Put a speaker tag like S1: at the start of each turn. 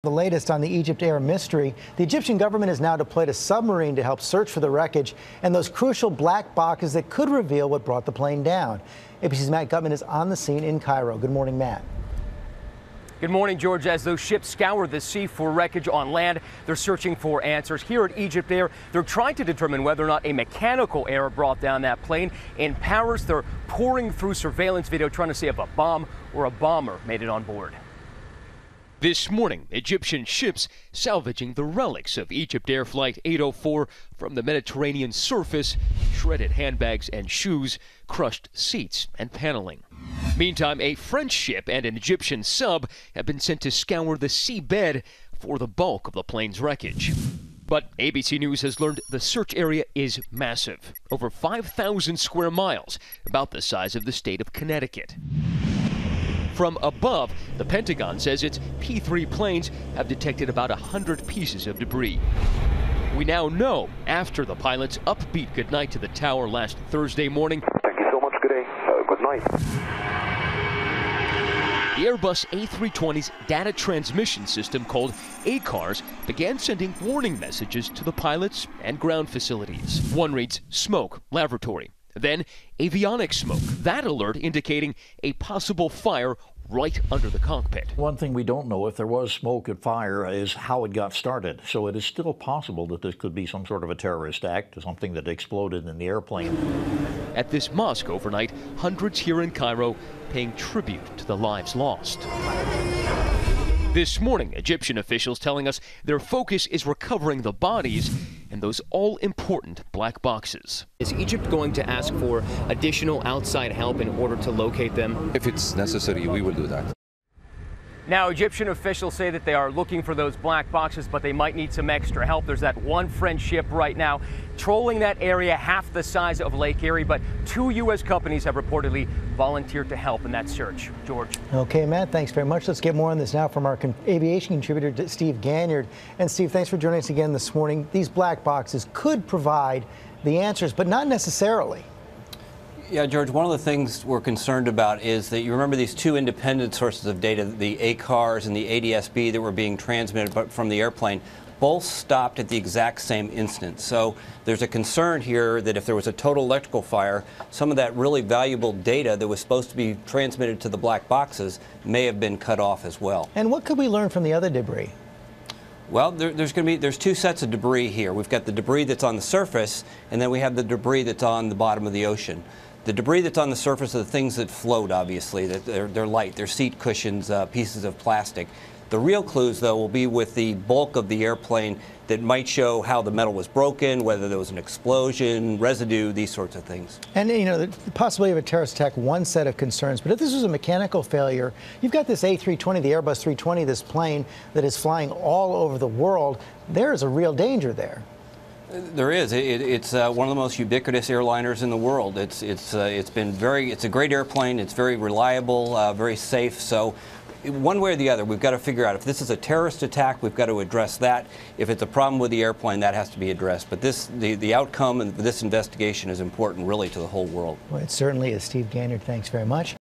S1: The latest on the EgyptAir mystery, the Egyptian government has now deployed a submarine to help search for the wreckage and those crucial black boxes that could reveal what brought the plane down. ABC's Matt Gutman is on the scene in Cairo. Good morning, Matt.
S2: Good morning, George. As those ships scour the sea for wreckage on land, they're searching for answers. Here at EgyptAir, they're trying to determine whether or not a mechanical error brought down that plane. In Paris, they're pouring through surveillance video trying to see if a bomb or a bomber made it on board.
S3: This morning, Egyptian ships salvaging the relics of EgyptAir Flight 804 from the Mediterranean surface, shredded handbags and shoes, crushed seats and paneling. Meantime, a French ship and an Egyptian sub have been sent to scour the seabed for the bulk of the plane's wreckage. But ABC News has learned the search area is massive, over 5,000 square miles, about the size of the state of Connecticut. From above, the Pentagon says its P-3 planes have detected about 100 pieces of debris. We now know, after the pilot's upbeat goodnight to the tower last Thursday morning,
S4: thank you so much, good day, good night.
S3: The Airbus A320's data transmission system, called ACARS, began sending warning messages to the pilots and ground facilities. One reads, smoke, laboratory. Then avionics smoke, that alert indicating a possible fire right under the cockpit.
S5: One thing we don't know, if there was smoke and fire, is how it got started. So it is still possible that this could be some sort of a terrorist act, something that exploded in the airplane.
S3: At this mosque overnight, hundreds here in Cairo paying tribute to the lives lost. This morning, Egyptian officials telling us their focus is recovering the bodies and those all-important black boxes.
S2: Is Egypt going to ask for additional outside help in order to locate them?
S6: If it's necessary, we will do that.
S2: Now, Egyptian officials say that they are looking for those black boxes, but they might need some extra help. There's that one French ship right now trolling that area half the size of Lake Erie, but 2 U.S. companies have reportedly volunteered to help in that search. George.
S1: Okay, Matt, thanks very much. Let's get more on this now from our aviation contributor, Steve Ganyard. And Steve, thanks for joining us again this morning. These black boxes could provide the answers, but not necessarily.
S7: Yeah, George, one of the things we're concerned about is that you remember these 2 independent sources of data, the ACARS and the ADS-B, that were being transmitted from the airplane, both stopped at the exact same instant. So there's a concern here that if there was a total electrical fire, some of that really valuable data that was supposed to be transmitted to the black boxes may have been cut off as well.
S1: And what could we learn from the other debris?
S7: Well, there's 2 sets of debris here. We've got the debris that's on the surface, and then we have the debris that's on the bottom of the ocean. The debris that's on the surface are the things that float, obviously. They're light. They're seat cushions, pieces of plastic. The real clues, though, will be with the bulk of the airplane that might show how the metal was broken, whether there was an explosion, residue, these sorts of things.
S1: And, you know, the possibility of a terrorist attack, one set of concerns. But if this was a mechanical failure, you've got this A320, the Airbus 320, this plane that is flying all over the world. There is a real danger there.
S7: There is. It's one of the most ubiquitous airliners in the world. It's a great airplane. It's very reliable, very safe. So one way or the other, we've got to figure out if this is a terrorist attack, we've got to address that. If it's a problem with the airplane, that has to be addressed. But the outcome of this investigation is important, really, to the whole world.
S1: Well, it certainly is. Steve Ganyard, thanks very much.